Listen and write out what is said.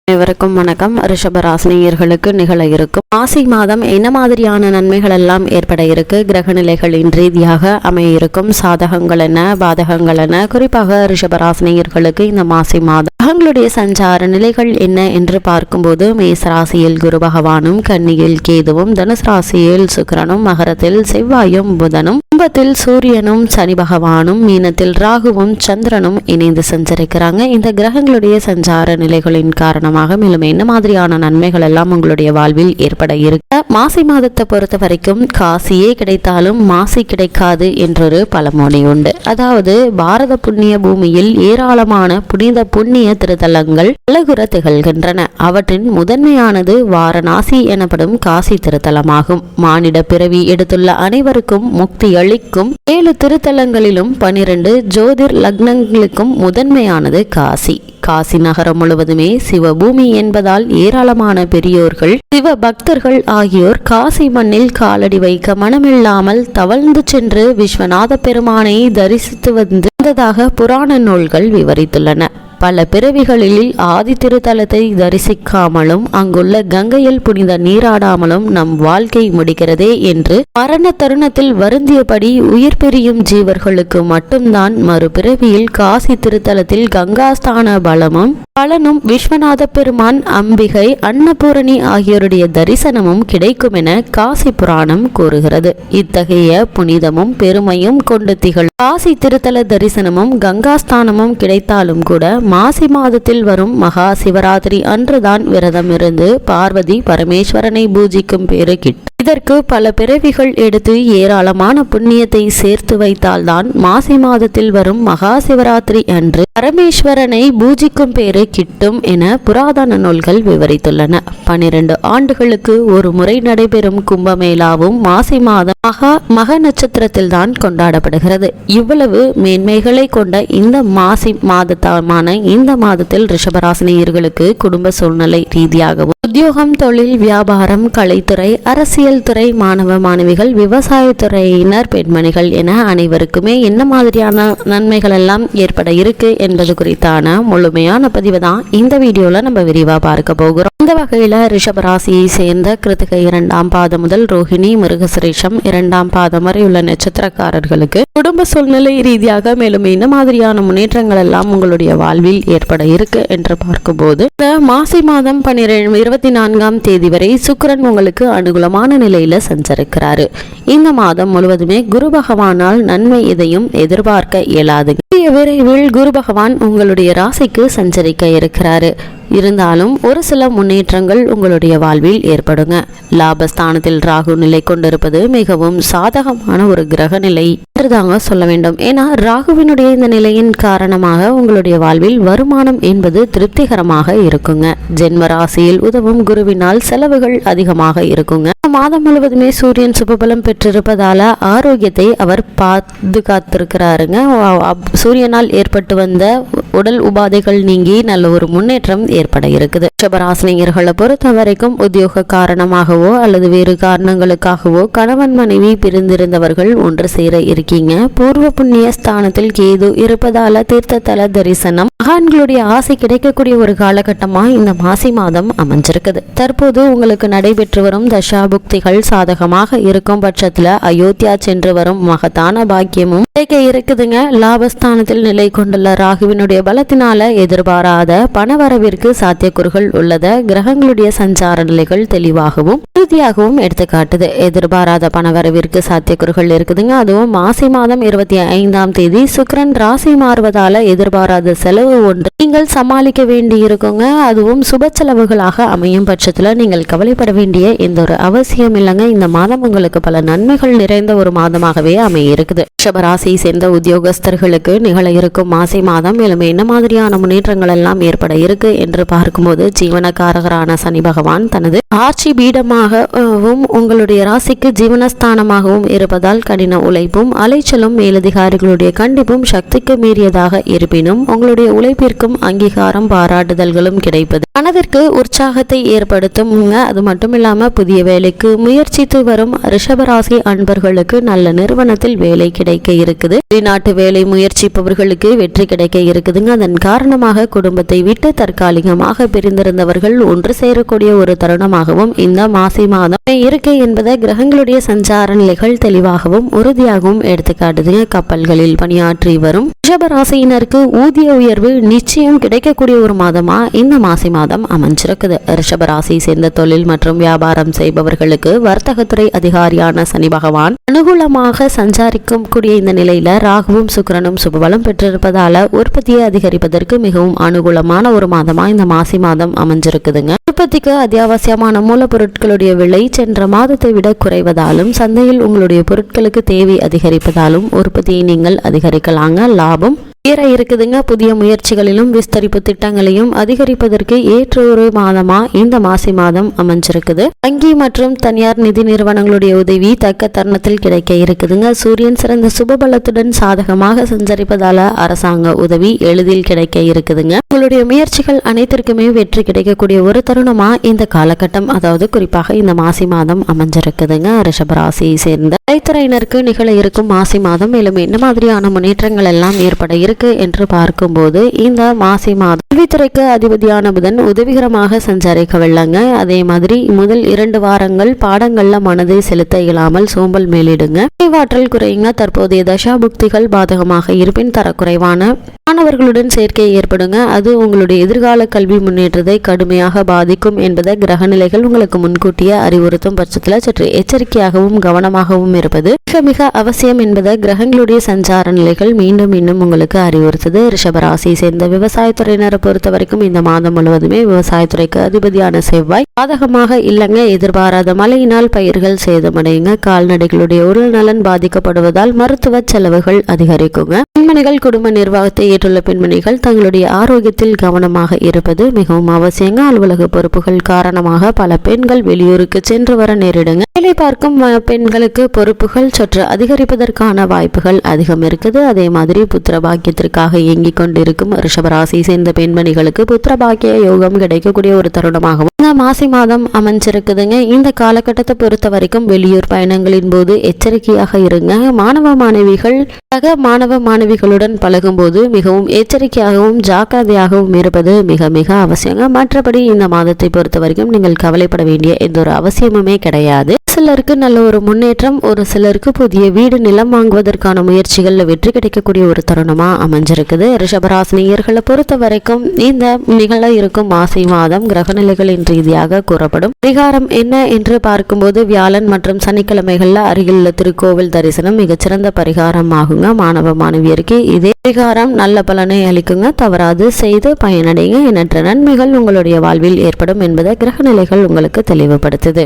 அனைவருக்கும் வணக்கம். ரிஷபராசினியர்களுக்கு நிகழ இருக்கும் மாசி மாதம் என்ன மாதிரியான நன்மைகள் எல்லாம் ஏற்பட இருக்கு, கிரக நிலைகளின் ரீதியாக அமைய இருக்கும் சாதகங்கள் என்ன, பாதகங்கள் என்ன, குறிப்பாக ரிஷபராசினியர்களுக்கு இந்த மாசி மாதம் கிரகங்களுடைய சஞ்சார நிலைகள் என்ன என்று பார்க்கும்போது மேசராசியில் குரு பகவானும், கன்னியில் கேதுவும், தனுசு ராசியில் சுக்கிரனும், மகரத்தில் செவ்வாயும் புதனும், கும்பத்தில் சூரியனும் சனி பகவானும், மீனத்தில் ராகுவும் சந்திரனும் இணைந்து சஞ்சரிக்கிறாங்க. இந்த கிரகங்களுடைய சஞ்சார நிலைகளின் காரணமாக மேலும் என்ன மாதிரியான நன்மைகள் எல்லாம் உங்களுடைய வாழ்வில் ஏற்பட இருக்கு. மாசி மாதத்தை பொறுத்த வரைக்கும் காசியே கிடைத்தாலும் மாசி கிடைக்காது என்றொரு பழமொழி உண்டு. அதாவது பாரத புண்ணிய பூமியில் ஏராளமான புண்ணிய திருத்தலங்கள் அழகுற திகழ்கின்றன. அவற்றின் முதன்மையானது வாரணாசி எனப்படும் காசி திருத்தலமாகும். மானிட பிறவி எடுத்துள்ள அனைவருக்கும் முக்தி அளிக்கும் 7 திருத்தலங்களிலும் 12 ஜோதிர் லக்னங்களுக்கும் முதன்மையானது காசி. காசி நகரம் முழுவதுமே சிவபூமி என்பதால் ஏராளமான பெரியோர்கள், சிவ பக்தர்கள் ஆகியோர் காசி மண்ணில் காலடி வைக்க மனமில்லாமல் தவழ்ந்து சென்று விஸ்வநாத பெருமானை தரிசித்து வந்ததாக புராண நூல்கள் விவரித்துள்ளன. பல பிறவிகளில் ஆதி திருத்தலத்தை தரிசிக்காமலும் அங்குள்ள கங்கையில் புனித நீராடாமலும் நம் வாழ்க்கை முடிகிறதே என்று மரண தருணத்தில் வருந்தியபடி உயிர் பிரியும் ஜீவர்களுக்கு மட்டும்தான் மறுபிறவியில் காசி திருத்தலத்தில் கங்காஸ்தான பலனும் விஸ்வநாத பெருமான், அம்பிகை, அன்னபூரணி ஆகியோருடைய தரிசனமும் கிடைக்கும் என காசி புராணம் கூறுகிறது. இத்தகைய புனிதமும் பெருமையும் கொண்டு திகழ் காசி திருத்தல தரிசனமும் கங்காஸ்தானமும் கிடைத்தாலும் கூட மாசி மாதத்தில் வரும் மகா சிவராத்திரி அன்றுதான் விரதம் இருந்து பார்வதி பரமேஸ்வரனை பூஜிக்கும் பேரு கிட்டும். இதற்கு பல பிறவிகள் எடுத்து ஏராளமான புண்ணியத்தை சேர்த்து வைத்தால்தான் மாசி மாதத்தில் வரும் மகா சிவராத்திரி அன்று பரமேஸ்வரனை பூஜிக்கும் பேரு கிட்டும் என புராதன நூல்கள் விவரித்துள்ளன. 12 ஆண்டுகளுக்கு ஒரு முறை நடைபெறும் கும்பமேளாவும் மாசி மாதம் மக நட்சத்திரத்தில் தான் கொண்டாடப்படுகிறது. இவ்வளவு மேன்மைகளை கொண்ட இந்த மாசி மாதமான இந்த மாதத்தில் ரிஷபராசினியர்களுக்கு குடும்ப சூழ்நிலை ரீதியாகவும், உத்தியோகம், தொழில், வியாபாரம், கலைத்துறை, அரசியல் துறை, மாணவ மாணவிகள், விவசாயத்துறையினர், பெண்மணிகள் என அனைவருக்குமே என்ன மாதிரியான நன்மைகள் எல்லாம் ஏற்பட இருக்கு என்பது குறித்தான முழுமையான பதிவு தான் இந்த வீடியோல நம்ம விரிவா பார்க்க போகிறோம். இந்த வகையில ரிஷபராசியை சேர்ந்த கிருத்திகை 2ஆம் பாதம் முதல் ரோஹிணி, மிருகசிரேஷம் 2ஆம் பாதம் வரை உள்ள நட்சத்திரக்காரர்களுக்கு குடும்ப சூழ்நிலை ரீதியாக மேலும் என்ன மாதிரியான முன்னேற்றங்கள் எல்லாம் உங்களுடைய வாழ்வில் ஏற்பட இருக்கு என்று பார்க்கும்போது, இந்த மாசி மாதம் 24ஆம் தேதி வரை சுக்கிரன் உங்களுக்கு அனுகூலமான நிலையில சஞ்சரிக்கிறாரு. இந்த மாதம் முழுவதுமே குரு பகவானால் நன்மை எதையும் எதிர்பார்க்க இயலாது. விரைவில் குரு பகவான் உங்களுடைய ராசிக்கு சஞ்சரிக்க இருக்கிறாரு. இருந்தாலும் ஒரு சில முன்னேற்றங்கள் உங்களுடைய வாழ்வில் ஏற்படுங்க. லாபஸ்தானத்தில் ராகு நிலை கொண்டிருப்பது மிகவும் சாதகமான ஒரு கிரக நிலை என்றுதாங்க சொல்ல வேண்டும். ஏன்னா ராகுவினுடைய இந்த நிலையின் காரணமாக உங்களுடைய வாழ்வில் வருமானம் என்பது திருப்திகரமாக இருக்குங்க. ஜென்ம ராசியில் உதவும் குருவினால் செலவுகள் அதிகமாக இருக்குங்க. மாதம் முழுவதுமே சூரியன் சுபபலம் பெற்றிருப்பதால ஆரோக்கியத்தை அவர் பாதுகாத்திருக்கிறாருங்க. சூரியனால் ஏற்பட்டு வந்த உடல் உபாதைகள் நீங்கி நல்ல ஒரு முன்னேற்றம் ஏற்பட இருக்குது. ரிஷபராசினியர்களை பொறுத்த வரைக்கும் உத்தியோக காரணமாகவோ அல்லது வேறு காரணங்களுக்காகவோ கணவன் மனைவி பிரிந்திருந்தவர்கள் ஒன்று சேர இருக்கீங்க. பூர்வ புண்ணிய ஸ்தானத்தில் கேது இருப்பதால தீர்த்ததல தரிசனம், மகான்களுடைய ஆசை கிடைக்கக்கூடிய ஒரு காலகட்டமா இந்த மாசி மாதம் அமைஞ்சிருக்குது. தற்போது உங்களுக்கு நடைபெற்று வரும் தசாபுக்திகள் சாதகமாக இருக்கும் பட்சத்துல அயோத்தியா சென்று வரும் மகத்தான பாக்கியமும் கிடைக்க இருக்குதுங்க. லாபஸ்தானத்தில் நிலை கொண்டுள்ள ராகுவினுடைய பலத்தினால எதிர்பாராத பணவரவிற்கு சாத்தியக்கூறுகள் உள்ளத கிரகங்களுடைய சஞ்சார நிலைகள் தெளிவாகவும் உறுதியாகவும் எடுத்துக்காட்டுது. எதிர்பாராத பணவரவிற்கு சாத்தியக்கூறுகள் இருக்குதுங்க. அதுவும் மாசி மாதம் 25ஆம் தேதி சுக்கிரன் ராசி மாறுவதால எதிர்பாராத செலவு ஒன்று நீங்கள் சமாளிக்க வேண்டி இருக்குங்க. அதுவும் சுப செலவுகளாக அமையும் பட்சத்துல நீங்கள் கவலைப்பட வேண்டிய எந்த ஒரு அவசியம் இல்லைங்க. இந்த மாதம் உங்களுக்கு பல நன்மைகள் நிறைந்த ஒரு மாதமாகவே அமைய இருக்குது. ரிஷபராசியை சேர்ந்த உத்தியோகஸ்தர்களுக்கு நிகழ இருக்கும் மாசி மாதம் மேலும் என்ன மாதிரியான முன்னேற்றங்கள் எல்லாம் ஏற்பட இருக்கு என்று பார்க்கும்போது, ஜீவனக்காரகரான சனி பகவான் தனது ஆட்சி பீடமாகவும் உங்களுடைய ராசிக்கு ஜீவனஸ்தானமாகவும் இருப்பதால் கடின உழைப்பும் அலைச்சலும் மேலதிகாரிகளுடைய கண்டிப்பும் சக்திக்கு மீறியதாக இருப்பினும் உங்களுடைய உழைப்பிற்கும் அங்கீகாரம் பாராட்டுதல்களும் கிடைப்பது மனதிற்கு உற்சாகத்தை ஏற்படுத்தும். அது மட்டும் இல்லாம புதிய வேலைக்கு முயற்சித்து வரும் ரிஷபராசி அன்பர்களுக்கு நல்ல நிறுவனத்தில் வேலை கிடைக்க இருக்குது. வெளிநாட்டு வேலை முயற்சிப்பவர்களுக்கு வெற்றி கிடைக்க இருக்குதுங்க. இருக்குதுங்க. அதன் காரணமாக குடும்பத்தை விட்டு தற்காலிகமாக பிரிந்திருந்தவர்கள் ஒன்று சேரக்கூடிய ஒரு தருணமாகவும் இந்த மாசி மாதம் இருக்கு என்பதை கிரகங்களுடைய சஞ்சார நிலைகள் தெளிவாகவும் உறுதியாகவும் எடுத்துக்காட்டுதுங்க. கப்பல்களில் பணியாற்றி வரும் ரிஷபராசியினருக்கு ஊதிய உயர்வு நிச்சயம் கிடைக்கக்கூடிய ஒரு மாதமா இந்த மாசி மாதம் அமைஞ்சிருக்குது. ரிஷபராசி சேர்ந்த தொழில் மற்றும் வியாபாரம் செய்பவர்களுக்கு வர்த்தகத்துறை அதிகாரியான சனி பகவான் அனுகூலமாக சஞ்சாரிக்கும் கூடிய இந்த நிலையில ராகுவும் சுக்கிரனும் சுபபலம் பெற்றிருப்பதால உற்பத்தியை அதிகரிப்பதற்கு மிகவும் அனுகூலமான ஒரு மாதமா இந்த மாசி மாதம் அமைஞ்சிருக்குதுங்க. உற்பத்திக்கு அத்தியாவசியமான மூலப்பொருட்களுடைய விலை சென்ற மாதத்தை விட குறைவதாலும் சந்தையில் உங்களுடைய பொருட்களுக்கு தேவை அதிகரிப்பதாலும் உற்பத்தியை நீங்கள் அதிகரிக்கலாங்க. லாபம் ஏற இருக்குதுங்க. புதிய முயற்சிகளிலும் விஸ்தரிப்பு திட்டங்களையும் அதிகரிப்பதற்கு ஏற்ற ஒரு மாதமா இந்த மாசி மாதம் அமைஞ்சிருக்குது. வங்கி மற்றும் தனியார் நிதி நிறுவனங்களுடைய உதவி தக்க தருணத்தில் கிடைக்க இருக்குதுங்க. சூரியன் சிறந்த சுபபலத்துடன் சாதகமாக சஞ்சரிப்பதால அரசாங்க உதவி எளிதில் கிடைக்க இருக்குதுங்க. உங்களுடைய முயற்சிகள் அனைத்திற்குமே வெற்றி கிடைக்கக்கூடிய ஒரு தருணமா இந்த காலகட்டம், அதாவது குறிப்பாக இந்த மாசி மாதம் அமைஞ்சிருக்குதுங்க. ரிஷபராசியை சேர்ந்த கைத்துறையினருக்கு நிகழ இருக்கும் மாசி மாதம் மேலும் என்ன மாதிரியான முன்னேற்றங்கள் எல்லாம் ஏற்பட இருக்கு என்று பார்க்கும்போது இந்த மாசி மாதம் கல்வித்துறைக்கு அதிபதியான புதன் உதவிகரமாக சஞ்சரிக்கவில்லைங்க. அதே மாதிரி முதல் 2 வாரங்கள் பாடங்கள்ல மனதை செலுத்த இயலாமல் சோம்பல் மேலிடுங்க. நினைவாற்றல் குறையுங்க. தற்போதைய தசா புக்திகள் பாதகமாக இருப்பின் தரக்குறைவான மாணவர்களுடன் சேர்க்கை ஏற்படுங்க. அது உங்களுடைய எதிர்கால கல்வி முன்னேற்றத்தை கடுமையாக பாதிக்கும் என்பதை கிரகநிலைகள் உங்களுக்கு முன்கூட்டியே அறிவுறுத்தும் பட்சத்தில் சற்று எச்சரிக்கையாகவும் கவனமாகவும் இருப்பது மிக மிக அவசியம் என்பதை கிரகங்களுடைய சஞ்சார நிலைகள் மீண்டும் மீண்டும் உங்களுக்கு அறிவுறுத்துது. ரிஷபராசியை சேர்ந்த விவசாயத்துறையினரை பொறுத்த வரைக்கும் இந்த மாதம் முழுவதுமே விவசாயத்துறைக்கு அதிபதியான செவ்வாய் பாதகமாக இல்லைங்க. எதிர்பாராத மழையினால் பயிர்கள் சேதமடையுங்க. கால்நடைகளுடைய உடல் நலன் பாதிக்கப்படுவதால் மருத்துவ செலவுகள் அதிகரிக்குங்க. பெண்மணிகள் குடும்ப நிர்வாகத்தை ஏற்றுள்ள பெண்மணிகள் தங்களுடைய ஆரோக்கியத்தில் கவனமாக இருப்பது மிகவும் அவசியங்க. அலுவலக பொறுப்புகள் காரணமாக பல பெண்கள் வெளியூருக்கு சென்று வர நேரிடுங்க. வேலை பார்க்கும் பெண்களுக்கு பொறுப்புகள் சற்று அதிகரிப்பதற்கான வாய்ப்புகள் அதிகம் இருக்குது. அதே மாதிரி புத்திர பாக்கியத்திற்காக இயங்கிக் கொண்டிருக்கும் ரிஷபராசி சேர்ந்த பெண்மணிகளுக்கு புத்திர பாக்கிய யோகம் கிடைக்கக்கூடிய ஒரு தருணமாகவும் இந்த மாசி மாதம் அமைஞ்சிருக்குதுங்க. இந்த காலகட்டத்தை பொறுத்த வரைக்கும் வெளியூர் பயணங்களின் போது எச்சரிக்கையாக இருங்க. மாணவ மாணவிகள் சக மாணவ மாணவிகளுடன் பழகும் போது மிகவும் எச்சரிக்கையாகவும் ஜாக்கிரதையாகவும் இருப்பது மிக மிக அவசியங்க. மற்றபடி இந்த மாதத்தை பொறுத்த வரைக்கும் நீங்கள் கவலைப்பட வேண்டிய எந்த ஒரு அவசியமுமே கிடையாது. சிலருக்கு நல்ல ஒரு முன்னேற்றம், ஒரு சிலருக்கு புதிய வீடு நிலம் வாங்குவதற்கான முயற்சிகள்ல வெற்றி கிடைக்கக்கூடிய ஒரு தருணமா அமைஞ்சிருக்குது. ரிஷபராசினியர்களை பொறுத்த வரைக்கும் இந்த நிகழ இருக்கும் மாசி மாதம் கிரகநிலைகளின் ரீதியாக கூறப்படும் பரிகாரம் என்ன என்று பார்க்கும்போது வியாழன் மற்றும் சனிக்கிழமைகள்ல அருகிலுள்ள திருக்கோவில் தரிசனம் மிகச்சிறந்த பரிகாரம் ஆகுங்க. மாணவ மாணவியருக்கு இதே பரிகாரம் நல்ல பலனை அளிக்குங்க. தவறாது செய்து பயனடைங்க. எண்ணற்ற நன்மைகள் உங்களுடைய வாழ்வில் ஏற்படும் என்பதை கிரகநிலைகள் உங்களுக்கு தெளிவுபடுத்துது.